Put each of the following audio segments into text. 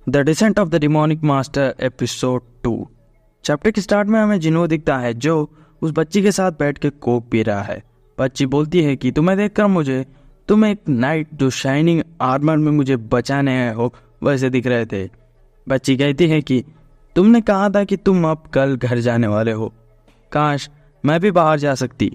The descent of the demonic master episode 2। Chapter के start में हमें जिन्हो दिखता है जो उस बच्ची के साथ बैठ के कोक पी रहा है। बच्ची बोलती है कि तुम्हें देखकर तुम एक नाइट जो शाइनिंग आर्मर में मुझे बचाने आए हो वैसे दिख रहे थे। बच्ची कहती है कि तुमने कहा था कि तुम अब कल घर जाने वाले हो, काश मैं भी बाहर जा सकती।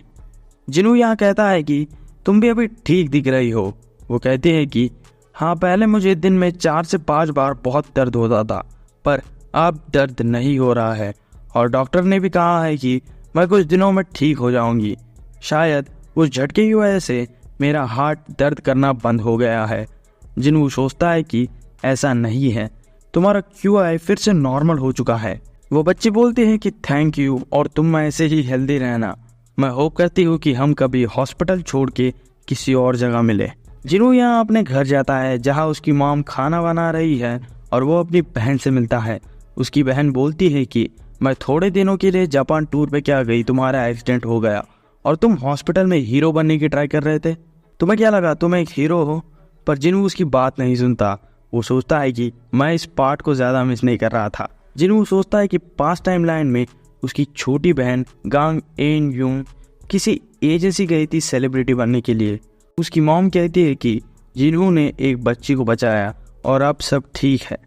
जिन्हो यहाँ कहता है कि तुम भी अभी ठीक दिख रही हो। वो कहती है कि हाँ, पहले मुझे दिन में 4 से 5 बार बहुत दर्द होता था, पर अब दर्द नहीं हो रहा है और डॉक्टर ने भी कहा है कि मैं कुछ दिनों में ठीक हो जाऊंगी। शायद उस झटके की वजह से मेरा हार्ट दर्द करना बंद हो गया है। जिन्हों सोचता है कि ऐसा नहीं है, तुम्हारा QI फिर से नॉर्मल हो चुका है। वो बच्ची बोलती है कि थैंक यू और तुम ऐसे ही हेल्दी रहना। मैं होप करती हूँ कि हम कभी हॉस्पिटल छोड़ के किसी और जगह मिले। जिन्हों यहाँ अपने घर जाता है जहाँ उसकी मॉम खाना बना रही है और वो अपनी बहन से मिलता है। उसकी बहन बोलती है कि मैं थोड़े दिनों के लिए जापान टूर पे क्या गई, तुम्हारा एक्सीडेंट हो गया और तुम हॉस्पिटल में हीरो बनने की ट्राई कर रहे थे। तुम्हें क्या लगा तुम एक हीरो हो? पर जिन्हों उसकी बात नहीं सुनता। वो सोचता है कि मैं इस पार्ट को ज़्यादा मिस नहीं कर रहा था। जिन्हों सोचता है कि पास्ट टाइम लाइन में उसकी छोटी बहन गांग एन यूंग किसी एजेंसी गई थी सेलिब्रिटी बनने के लिए। उसकी मॉम कहती है कि जिन्हों ने एक बच्ची को बचाया और अब सब ठीक है,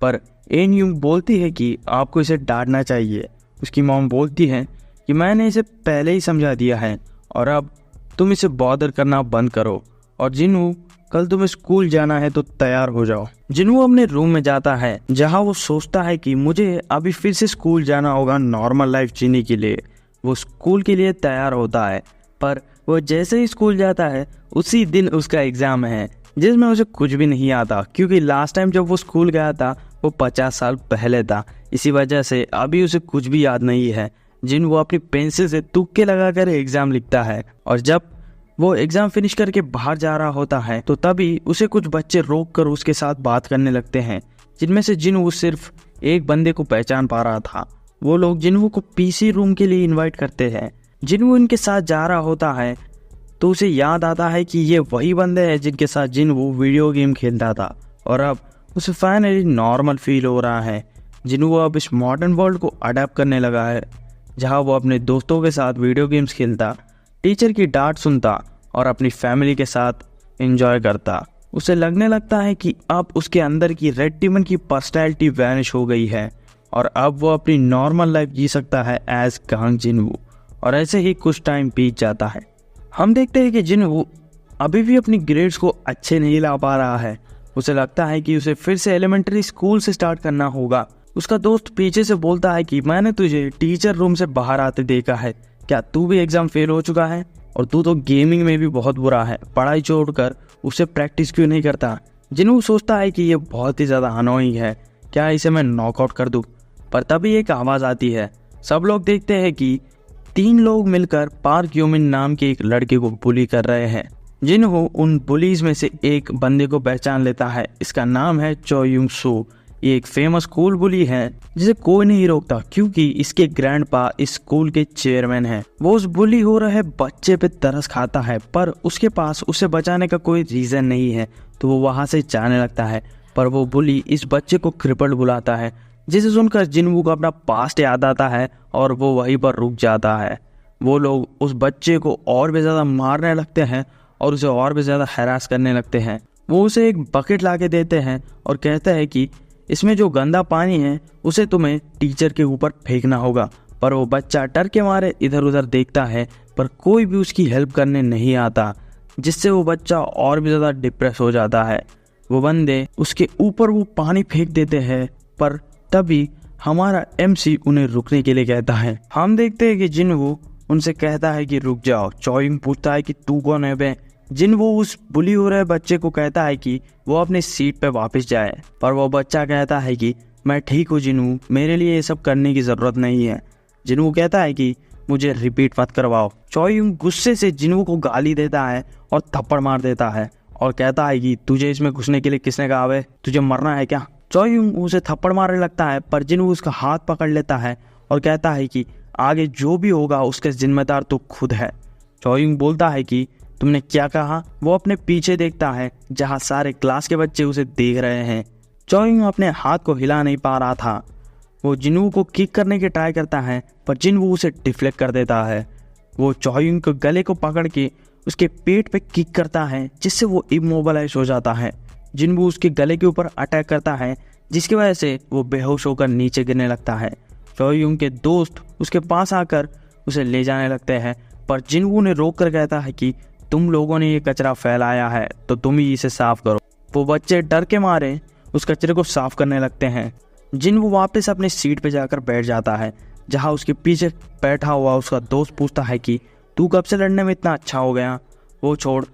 पर एन यूंग बोलती है कि आपको इसे डांटना चाहिए। उसकी मॉम बोलती है कि मैंने इसे पहले ही समझा दिया है और अब तुम इसे बॉदर करना बंद करो और जिन्हों कल तुम्हें स्कूल जाना है तो तैयार हो जाओ। जिन्हों अपने रूम में जाता है जहां वो सोचता है कि मुझे अभी फिर से स्कूल जाना होगा नॉर्मल लाइफ जीने के लिए। वो स्कूल के लिए तैयार होता है, पर वो जैसे ही स्कूल जाता है उसी दिन उसका एग्ज़ाम है जिसमें उसे कुछ भी नहीं आता, क्योंकि लास्ट टाइम जब वो स्कूल गया था वो 50 साल पहले था। इसी वजह से अभी उसे कुछ भी याद नहीं है। जिन वो अपनी पेंसिल से तुक्के लगाकर एग्ज़ाम लिखता है और जब वो एग्ज़ाम फिनिश करके बाहर जा रहा होता है तो तभी उसे कुछ बच्चे रोक कर उसके साथ बात करने लगते हैं, जिनमें से जिन्हों सिर्फ एक बंदे को पहचान पा रहा था। वो लोग जिन्हों को PC रूम के लिए इन्वाइट करते हैं। जिन्हों इनके साथ जा रहा होता है तो उसे याद आता है कि ये वही बंदे हैं जिनके साथ जिन्हों वीडियो गेम खेलता था और अब उसे फाइनली नॉर्मल फील हो रहा है। जिन्हों अब इस मॉडर्न वर्ल्ड को अडेप्ट करने लगा है जहाँ वो अपने दोस्तों के साथ वीडियो गेम्स खेलता, टीचर की डांट सुनता और अपनी फैमिली के साथ एंजॉय करता। उसे लगने लगता है कि अब उसके अंदर की रेड टिमन की पर्सनैलिटी वैनिश हो गई है और अब वो अपनी नॉर्मल लाइफ जी सकता है एज गांग जिन्हों। और ऐसे ही कुछ टाइम बीत जाता है। हम देखते हैं कि जिन्हों अभी भी अपनी ग्रेड्स को अच्छे नहीं ला पा रहा है। उसे लगता है कि उसे फिर से एलिमेंट्री स्कूल से स्टार्ट करना होगा। उसका दोस्त पीछे से बोलता है कि मैंने तुझे टीचर रूम से बाहर आते देखा है, क्या तू भी एग्जाम फेल हो चुका है? और तू तो गेमिंग में भी बहुत बुरा है, पढ़ाई छोड़कर उसे प्रैक्टिस क्यों नहीं करता? जिन्हों सोचता है कि ये बहुत ही ज़्यादा अनोइंग है, क्या इसे मैं नॉकआउट कर दूँ? पर तभी एक आवाज़ आती है। सब लोग देखते हैं कि 3 लोग मिलकर पार्क यूमिन नाम के एक लड़के को बुली कर रहे हैं। जिन्हों उन बुलीज में से एक बंदे को पहचान लेता है। इसका नाम है चो यूंग सू। ये एक फेमस स्कूल बुली है जिसे कोई नहीं रोकता, क्योंकि इसके ग्रैंडपा इस स्कूल के चेयरमैन हैं। वो उस बुली हो रहे बच्चे पे तरस खाता है, पर उसके पास उसे बचाने का कोई रीजन नहीं है, तो वो वहां से जाने लगता है। पर वो बुली इस बच्चे को क्रिपल्ड बुलाता है, जिसे सुनकर जिन्हों को अपना पास्ट याद आता है और वो वहीं पर रुक जाता है। वो लोग उस बच्चे को और भी ज़्यादा मारने लगते हैं और उसे और भी ज़्यादा हैरास करने लगते हैं। वो उसे एक बकेट ला के देते हैं और कहते हैं कि इसमें जो गंदा पानी है उसे तुम्हें टीचर के ऊपर फेंकना होगा। पर वो बच्चा डर के मारे इधर उधर देखता है, पर कोई भी उसकी हेल्प करने नहीं आता, जिससे वो बच्चा और भी ज़्यादा डिप्रेस हो जाता है। वो बंदे उसके ऊपर वो पानी फेंक देते हैं, पर तभी हमारा MC उन्हें रुकने के लिए कहता है। हम देखते हैं कि जिन्हों उनसे कहता है कि रुक जाओ। चोइंग पूछता है कि तू कौन है बे? जिन्हों उस बुली हो रहे बच्चे को कहता है कि वो अपनी सीट पे वापस जाए, पर वो बच्चा कहता है कि मैं ठीक हूँ जिन्हों, मेरे लिए ये सब करने की ज़रूरत नहीं है। जिन्हों कहता है कि मुझे रिपीट मत करवाओ। चोइंग गुस्से से जिन्हों को गाली देता है और थप्पड़ मार देता है और कहता है कि तुझे इसमें घुसने के लिए किसने कहा है? तुझे मरना है क्या? चोइंग उसे थप्पड़ मारने लगता है, पर जिन्हों उसका हाथ पकड़ लेता है और कहता है कि आगे जो भी होगा उसके जिम्मेदार तो खुद है। चोइंग बोलता है कि तुमने क्या कहा? वो अपने पीछे देखता है जहाँ सारे क्लास के बच्चे उसे देख रहे हैं। चोयुंग अपने हाथ को हिला नहीं पा रहा था। वो जिनवू को किक करने की ट्राई करता है पर जिनवू उसे डिफ्लेक्ट कर देता है। वो चोयुंग के गले को पकड़ के उसके पेट पे किक करता है जिससे वो इमोबलाइज हो जाता है। जिनवू उसके गले के ऊपर अटैक करता है जिसकी वजह से वो बेहोश होकर नीचे गिरने लगता है। चोयुंग के दोस्त उसके पास आकर उसे ले जाने लगते हैं पर जिनवू ने रोक कर कहता है कि तुम लोगों ने ये कचरा फैलाया है तो तुम ही इसे साफ करो। वो बच्चे डर के मारे उस कचरे को साफ करने लगते हैं। जिनवू वापस अपनी सीट पे जाकर बैठ जाता है जहाँ उसके पीछे बैठा हुआ उसका दोस्त पूछता है कि तू कब से लड़ने में इतना अच्छा हो गया। वो छोड़,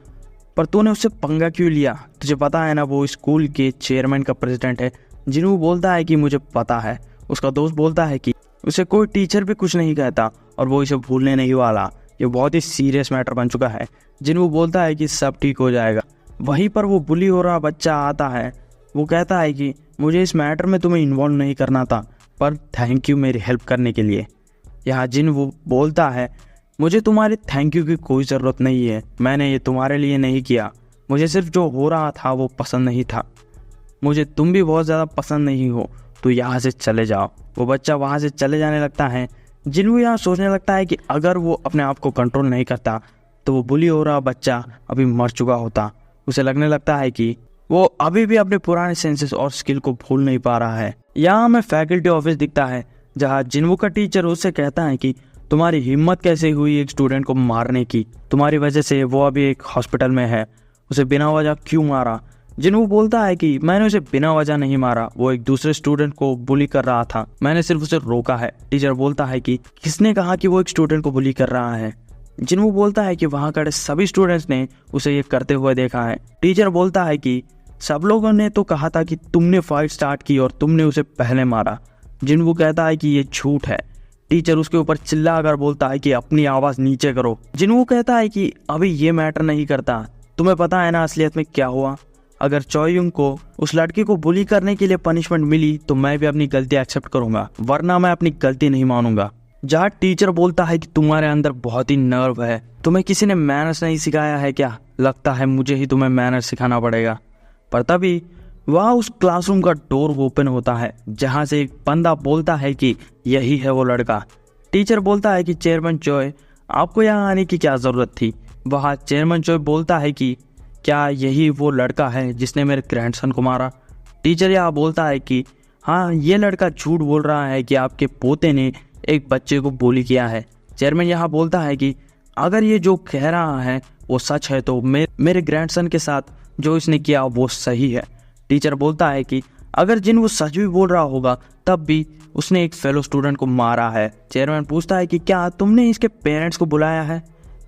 पर तूने उससे पंगा क्यों लिया? तुझे पता है ना वो स्कूल के चेयरमैन का प्रेसिडेंट है। जिनवू बोलता है कि मुझे पता है। उसका दोस्त बोलता है कि उसे कोई टीचर भी कुछ नहीं कहता और वो इसे भूलने नहीं वाला। ये बहुत ही सीरियस मैटर बन चुका है। जिनवू बोलता है कि सब ठीक हो जाएगा। वहीं पर वो बुली हो रहा बच्चा आता है। वो कहता है कि मुझे इस मैटर में तुम्हें इन्वॉल्व नहीं करना था पर थैंक यू मेरी हेल्प करने के लिए। यहाँ जिनवू बोलता है मुझे तुम्हारे थैंक यू की कोई ज़रूरत नहीं है। मैंने ये तुम्हारे लिए नहीं किया। मुझे सिर्फ जो हो रहा था वो पसंद नहीं था। मुझे तुम भी बहुत ज़्यादा पसंद नहीं हो तो यहाँ से चले जाओ। वो बच्चा वहाँ से चले जाने लगता है। जिनवू यहाँ सोचने लगता है कि अगर वो अपने आप को कंट्रोल नहीं करता तो वो बुली हो रहा बच्चा अभी मर चुका होता। उसे लगने लगता है कि वो अभी भी अपने पुराने सेंसेस और स्किल को भूल नहीं पा रहा है। यहाँ हमें फैकल्टी ऑफिस दिखता है जहाँ जिनवू का टीचर उससे कहता है कि तुम्हारी हिम्मत कैसे हुई एक स्टूडेंट को मारने की? तुम्हारी वजह से वो अभी एक हॉस्पिटल में है। उसे बिना वजह क्यों मारा? जिनवू बोलता है कि मैंने उसे बिना वजह नहीं मारा। वो एक दूसरे स्टूडेंट को बुली कर रहा था। मैंने सिर्फ उसे रोका है। टीचर बोलता है कि किसने कहा कि वो एक स्टूडेंट को बुली कर रहा है? जिनवू बोलता है कि वहाँ खड़े सभी स्टूडेंट्स ने उसे ये करते हुए देखा है। टीचर बोलता है कि सब लोगों ने तो कहा था कि तुमने फाइट स्टार्ट की और तुमने उसे पहले मारा। जिनवू कहता है कि ये झूठ है। टीचर उसके ऊपर चिल्ला कर बोलता है कि अपनी आवाज़ नीचे करो। जिनवू कहता है कि अभी ये मैटर नहीं करता। तुम्हें पता है ना असलियत में क्या हुआ? अगर चोयुंग को उस लड़की को बुली करने के लिए पनिशमेंट मिली तो मैं भी अपनी गलती एक्सेप्ट करूंगा, वरना मैं अपनी गलती नहीं मानूंगा। जहाँ टीचर बोलता है कि तुम्हारे अंदर बहुत ही नर्व है। तुम्हें किसी ने मैनर्स नहीं सिखाया है क्या? लगता है मुझे ही तुम्हें मैनर्स सिखाना पड़ेगा। पर तभी वहाँ उस क्लासरूम का डोर ओपन होता है जहाँ से एक बंदा बोलता है कि यही है वो लड़का। टीचर बोलता है कि चेयरमैन चोय, आपको यहाँ आने की क्या ज़रूरत थी? वहाँ चेयरमैन चोय बोलता है कि क्या यही वो लड़का है जिसने मेरे ग्रैंडसन को मारा? टीचर यहाँ बोलता है कि हाँ, ये लड़का झूठ बोल रहा है कि आपके पोते ने एक बच्चे को बुली किया है। चेयरमैन यहाँ बोलता है कि अगर ये जो कह रहा है वो सच है तो मेरे ग्रैंडसन के साथ जो इसने किया वो सही है। टीचर बोलता है कि अगर जिनवू सच भी बोल रहा होगा तब भी उसने एक फेलो स्टूडेंट को मारा है। चेयरमैन पूछता है कि क्या तुमने इसके पेरेंट्स को बुलाया है?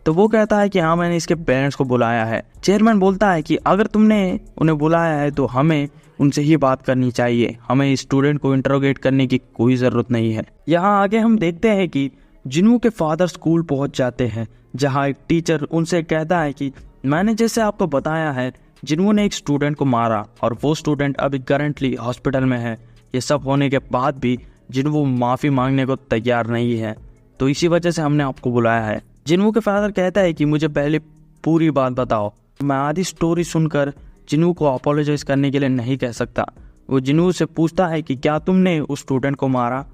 तो वो कहता है कि हाँ, मैंने इसके पेरेंट्स को बुलाया है। चेयरमैन बोलता है कि अगर तुमने उन्हें बुलाया है तो हमें उनसे ही बात करनी चाहिए। हमें इस स्टूडेंट को इंटरोगेट करने की कोई ज़रूरत नहीं है। यहाँ आगे हम देखते हैं कि जिनवू के फादर स्कूल पहुँच जाते हैं जहाँ एक टीचर उनसे कहता है कि मैंने जैसे आपको बताया है जिनवू ने एक स्टूडेंट को मारा और वो स्टूडेंट अभी करंटली हॉस्पिटल में है। ये सब होने के बाद भी जिनवू माफ़ी मांगने को तैयार नहीं है, तो इसी वजह से हमने आपको बुलाया है। जिनवू के फादर कहता है कि मुझे पहले पूरी बात बताओ। मैं आधी स्टोरी सुनकर जिनवू को अपोलोजाइज करने के लिए नहीं कह सकता। वो जिनवू से पूछता है कि क्या तुमने उस स्टूडेंट को मारा?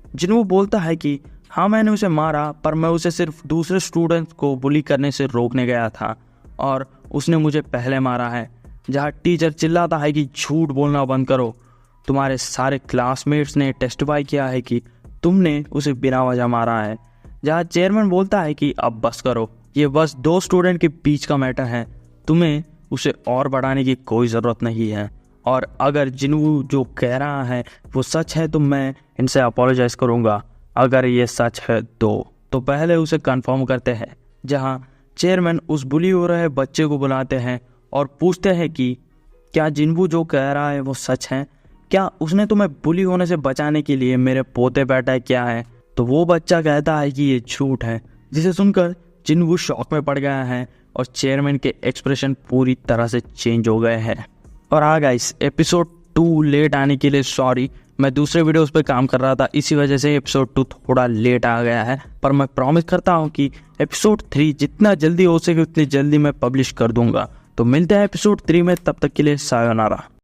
जिनवू बोलता है कि हाँ, मैंने उसे मारा, पर मैं उसे सिर्फ दूसरे स्टूडेंट्स को बुली करने से रोकने गया था और उसने मुझे पहले मारा है। जहाँ टीचर चिल्लाता है कि झूठ बोलना बंद करो। तुम्हारे सारे क्लासमेट्स ने टेस्टिफाई किया है कि तुमने उसे बिना वजह मारा है। जहाँ चेयरमैन बोलता है कि अब बस करो, ये बस दो स्टूडेंट के बीच का मैटर है, तुम्हें उसे और बढ़ाने की कोई ज़रूरत नहीं है। और अगर जिनवू जो कह रहा है वो सच है तो मैं इनसे अपोलोजाइज करूँगा। अगर ये सच है तो पहले उसे कंफर्म करते हैं। जहाँ चेयरमैन उस बुली हो रहे बच्चे को बुलाते हैं और पूछते हैं कि क्या जिनवू जो कह रहा है वो सच है? क्या उसने तुम्हें बुली होने से बचाने के लिए मेरे पोते बैठा है क्या है? तो वो बच्चा कहता है कि ये झूठ है, जिसे सुनकर जिनवू शॉक में पड़ गया है और चेयरमैन के एक्सप्रेशन पूरी तरह से चेंज हो गए हैं। और हाँ गाइस, एपिसोड 2 लेट आने के लिए सॉरी। मैं दूसरे वीडियोस पे काम कर रहा था, इसी वजह से एपिसोड 2 थोड़ा लेट आ गया है, पर मैं प्रॉमिस करता हूँ कि एपिसोड 3 जितना जल्दी हो सके उतनी जल्दी मैं पब्लिश कर दूंगा। तो मिलते हैं एपिसोड 3 में, तब तक के लिए सायोनारा।